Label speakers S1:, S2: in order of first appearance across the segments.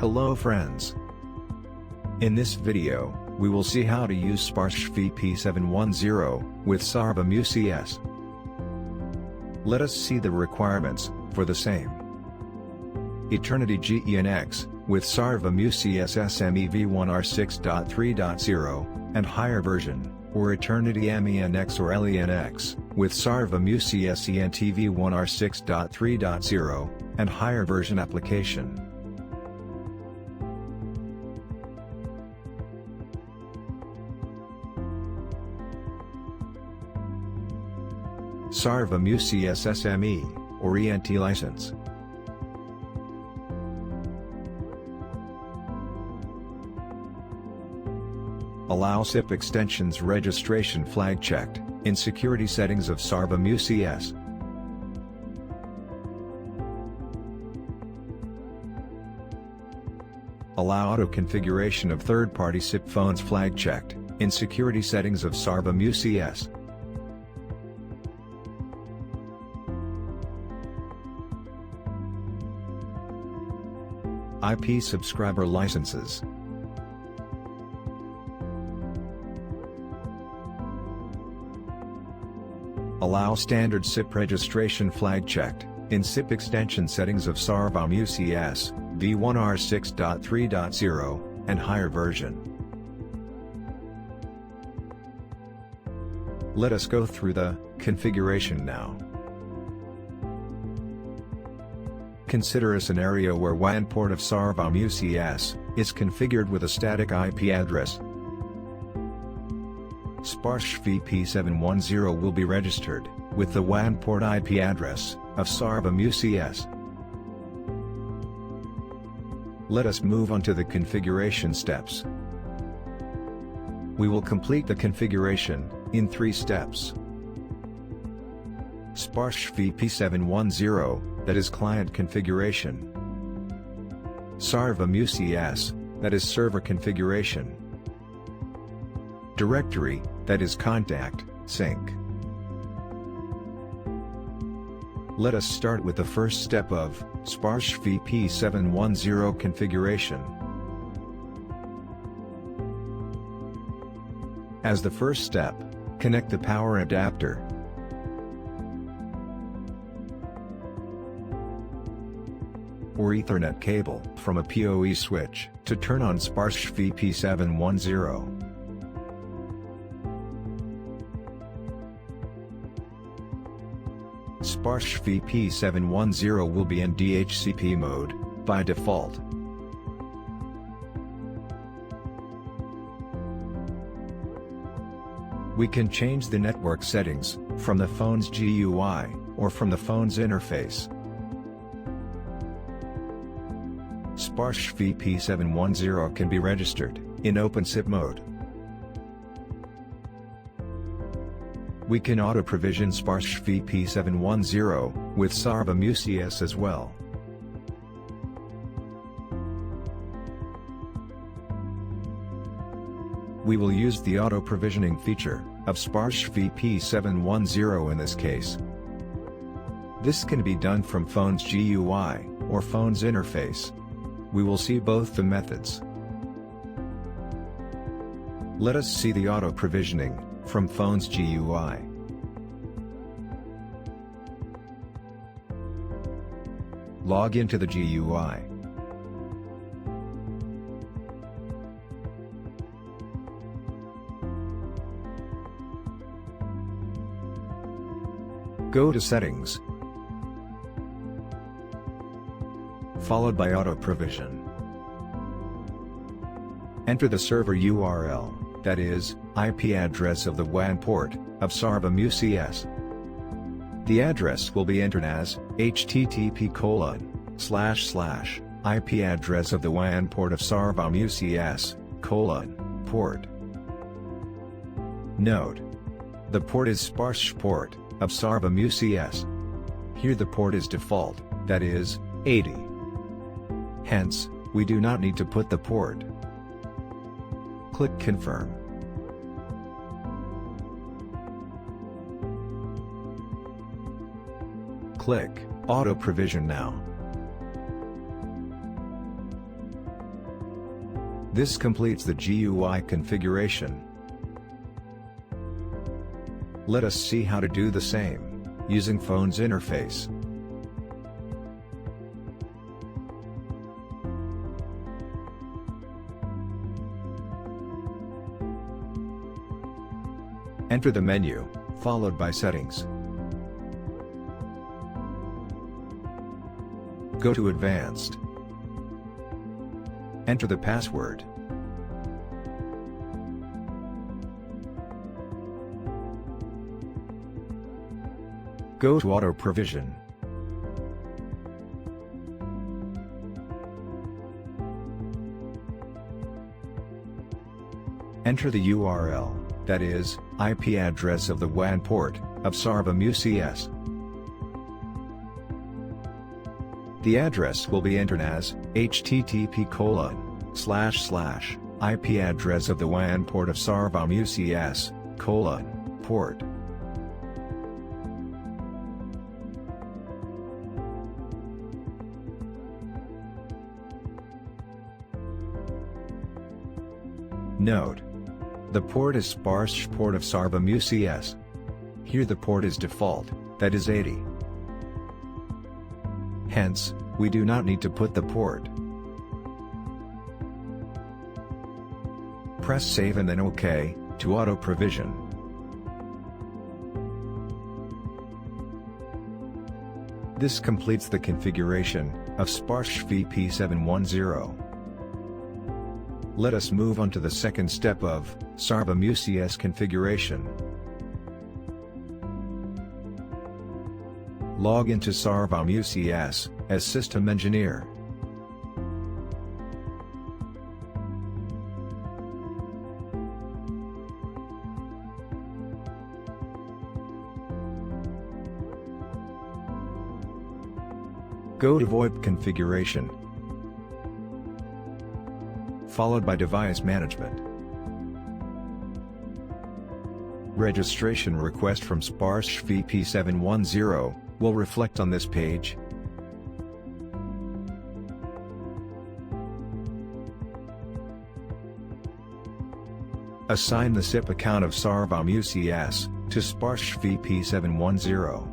S1: Hello friends. In this video, we will see how to use SPARSH VP710 with SARVAM UCS. Let us see the requirements for the same. Eternity GENX with SARVAM UCS SME v1r6.3.0 and higher version, or Eternity MENX or LENX with SARVAM UCS ENT v1r6.3.0 and higher version application. SARVAM UCS SME, or ENT license. Allow SIP extensions registration flag checked, in security settings of SARVAM UCS. Allow auto configuration of third-party SIP phones flag checked, in security settings of SARVAM UCS. IP subscriber licenses. Allow standard SIP registration flag checked, in SIP extension settings of SARVAM UCS, v1r6.3.0, and higher version. Let us go through the configuration now. Consider a scenario where WAN port of SARVAM UCS is configured with a static IP address. SPARSH VP710 will be registered with the WAN port IP address of SARVAM UCS. Let us move on to the configuration steps. We will complete the configuration in 3 steps. SPARSH VP710, that is client configuration. SARVAM UCS, that is server configuration. Directory, that is contact, sync. Let us start with the first step of SPARSH VP710 configuration. As the first step, connect the power adapter. Or Ethernet cable from a PoE switch to turn on SPARSH VP710. SPARSH VP710 will be in DHCP mode by default. We can change the network settings from the Phones GUI or from the Phones interface. SPARSH VP710 can be registered in OpenSIP mode. We can auto-provision SPARSH VP710 with SARVAM UCS as well. We will use the auto-provisioning feature of SPARSH VP710 in this case. This can be done from Phones GUI or Phones interface. We will see both the methods. Let us see the auto-provisioning from Phones GUI. Log into the GUI. Go to Settings, followed by Auto Provision. Enter the server URL, that is, IP address of the WAN port of SARVAM UCS. The address will be entered as http:// IP address of the WAN port of SARVAM UCS, port. Note: the port is SPARSH port of SARVAM UCS. Here the port is default, that is, 80. Hence, we do not need to put the port. Click Confirm. Click Auto Provision now. This completes the GUI configuration. Let us see how to do the same, using Phones interface. Enter the menu, followed by Settings. Go to Advanced. Enter the password. Go to Auto Provision. Enter the URL, that is, IP address of the WAN port, of SARVAM UCS. The address will be entered as http:// IP address of the WAN port of SARVAM UCS, port. Note: the port is SPARSH port of SARVAM UCS. Here the port is default, that is 80. Hence, we do not need to put the port. Press Save and then OK, to auto provision. This completes the configuration of SPARSH VP710. Let us move on to the second step of SARVAM UCS configuration. Log into SARVAM UCS as System Engineer. Go to VoIP configuration, followed by Device Management. Registration request from SPARSH VP710 will reflect on this page. Assign the SIP account of SARVAM UCS to SPARSH VP710.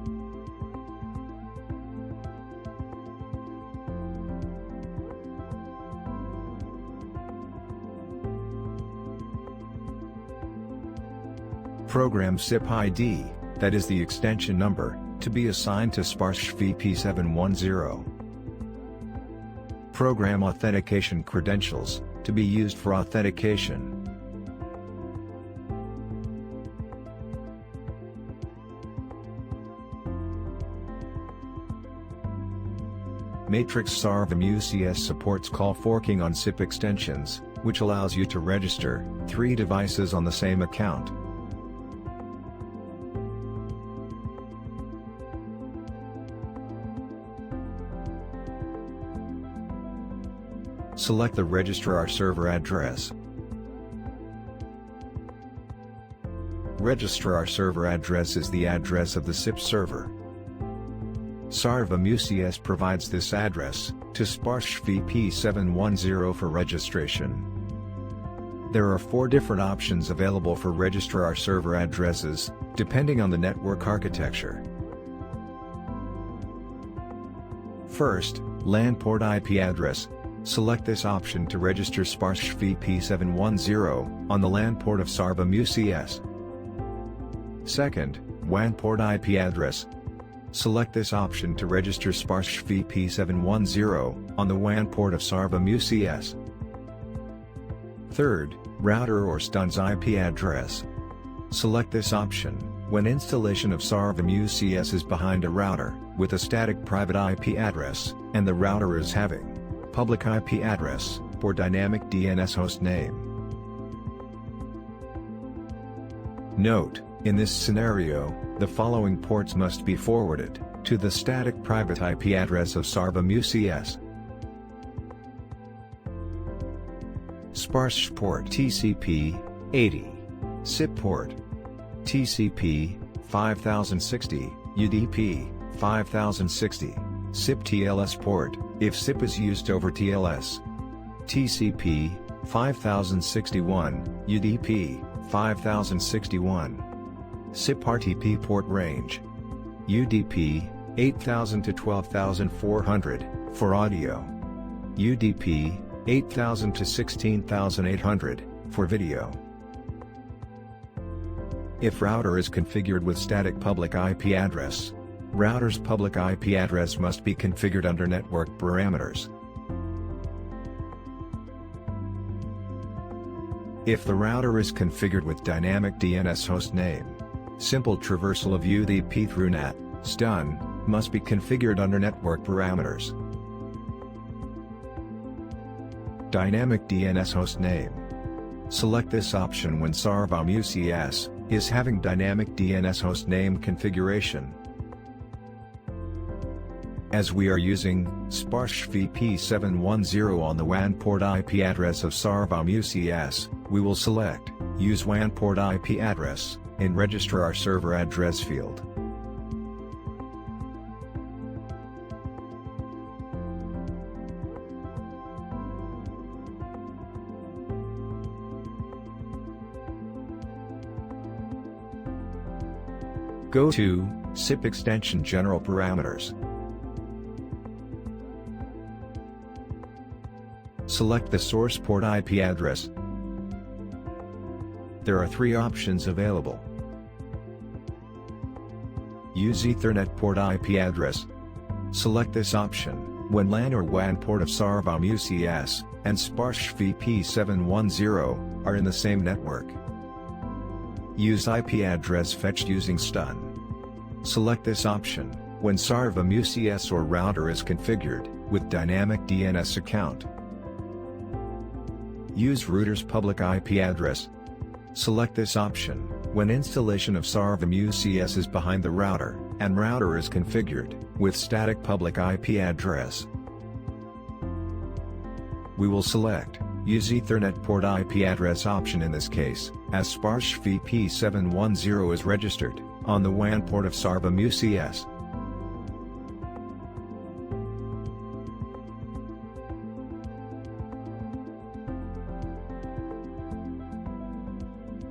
S1: Program SIP ID, that is the extension number, to be assigned to SPARSH VP710. Program authentication credentials, to be used for authentication. Matrix SARVAM UCS supports call forking on SIP extensions, which allows you to register 3 devices on the same account. Select the registrar server address. Registrar server address is the address of the SIP server. SARVAM UCS provides this address to SPARSH VP710 for registration. There are 4 different options available for registrar server addresses, depending on the network architecture. First, LAN port IP address. Select this option to register SPARSH VP710 on the LAN port of SARVAM UCS. Second, WAN port IP address. Select this option to register SPARSH VP710 on the WAN port of SARVAM UCS. Third, router or STUNS IP address. Select this option when installation of SARVAM UCS is behind a router with a static private IP address, and the router is having public IP address or dynamic DNS host name. Note: in this scenario, the following ports must be forwarded to the static private IP address of SARVAM UCS. SPARSH port TCP 80, SIP port TCP 5060, UDP 5060, SIP TLS port, if SIP is used over TLS. TCP 5061, UDP, 5061. SIP RTP port range. UDP, 8000 to 12400, for audio. UDP, 8000 to 16800, for video. If router is configured with static public IP address, router's public IP address must be configured under network parameters. If the router is configured with dynamic DNS hostname, simple traversal of UDP through NAT, STUN, must be configured under network parameters. Dynamic DNS hostname. Select this option when SARVAM UCS is having dynamic DNS hostname configuration. As we are using SPARSH VP710 on the WAN port IP address of SARVAM UCS, we will select Use WAN port IP address and register our server address field. Go to SIP extension General Parameters. Select the source port IP address. There are three options available. Use Ethernet port IP address. Select this option when LAN or WAN port of SARVAM UCS and SPARSH VP710 are in the same network. Use IP address fetched using STUN. Select this option when SARVAM UCS or router is configured with dynamic DNS account. Use router's public IP address. Select this option when installation of SARVAM UCS is behind the router and router is configured with static public IP address. We will select Use Ethernet port IP address option in this case, as SPARSH VP710 is registered on the WAN port of SARVAM UCS.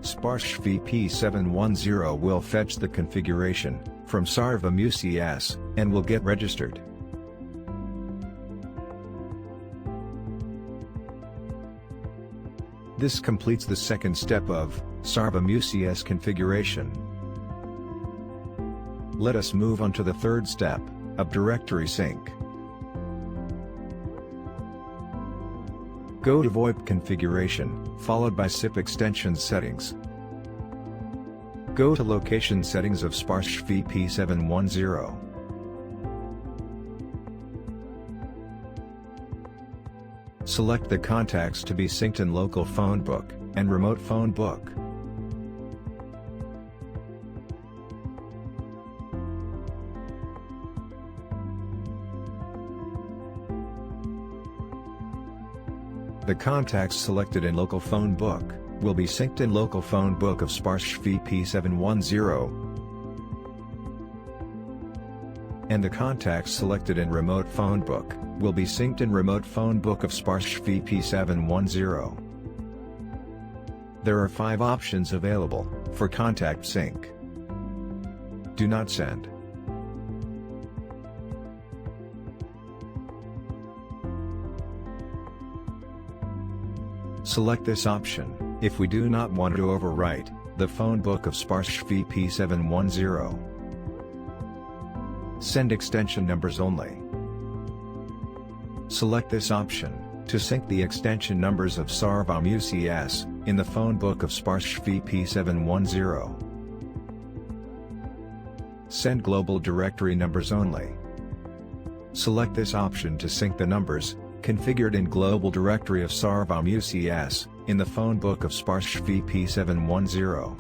S1: SPARSH VP710 will fetch the configuration from SARVAM UCS and will get registered. This completes the second step of SARVAM UCS configuration. Let us move on to the third step of directory sync. Go to VoIP configuration, followed by SIP extension settings. Go to location settings of SPARSH VP710. Select the contacts to be synced in local phone book and remote phone book. The contacts selected in local phone book will be synced in local phone book of SPARSH VP710, and the contacts selected in remote phone book will be synced in remote phone book of SPARSH VP710. There are 5 options available for contact sync. Do not send. Select this option if we do not want to overwrite the phone book of SPARSH VP710. Send extension numbers only. Select this option to sync the extension numbers of SARVAM UCS in the phone book of SPARSH VP710. Send global directory numbers only. Select this option to sync the numbers configured in global directory of SARVAM UCS in the phone book of SPARSH VP710.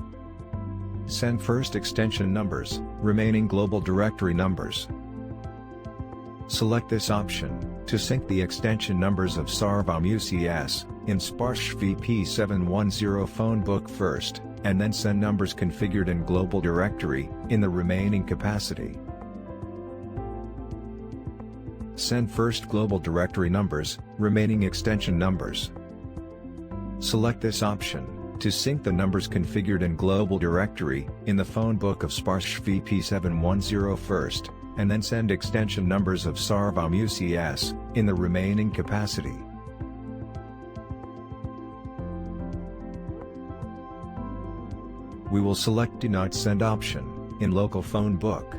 S1: Send first extension numbers, remaining global directory numbers. Select this option to sync the extension numbers of SARVAM UCS in SPARSH VP710 phone book first, and then send numbers configured in global directory in the remaining capacity. Send first global directory numbers, remaining extension numbers. Select this option to sync the numbers configured in global directory in the phone book of SPARSH VP710 first, and then send extension numbers of SARVAM UCS in the remaining capacity. We will select Do Not Send option in local phone book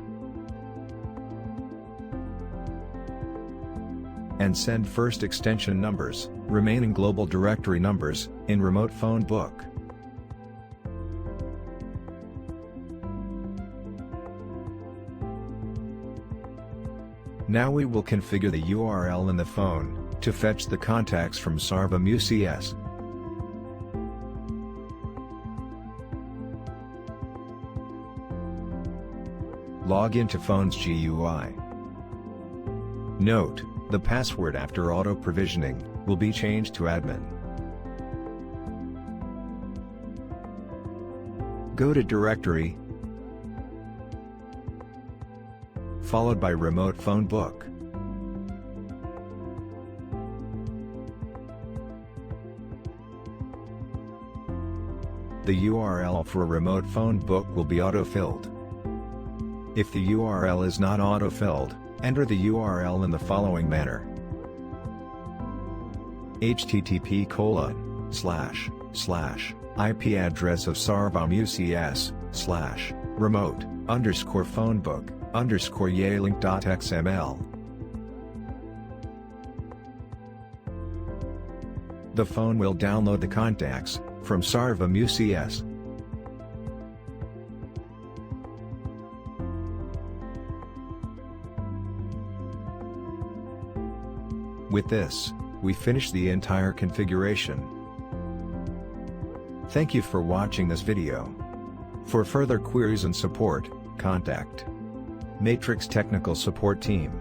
S1: and send first extension numbers, remaining global directory numbers, in remote phone book. Now we will configure the URL in the phone to fetch the contacts from SARVAM UCS. Log into Phones GUI. Note: the password after auto-provisioning will be changed to admin. Go to Directory, followed by Remote Phone Book. The URL for a remote phone book will be auto-filled. If the URL is not auto-filled, enter the URL in the following manner: http:// IP address of SARVAM UCS / remote _ phone book _ yalink.xml. The phone will download the contacts from SARVAM UCS. With this, we finish the entire configuration. Thank you for watching this video. For further queries and support, contact Matrix Technical Support Team.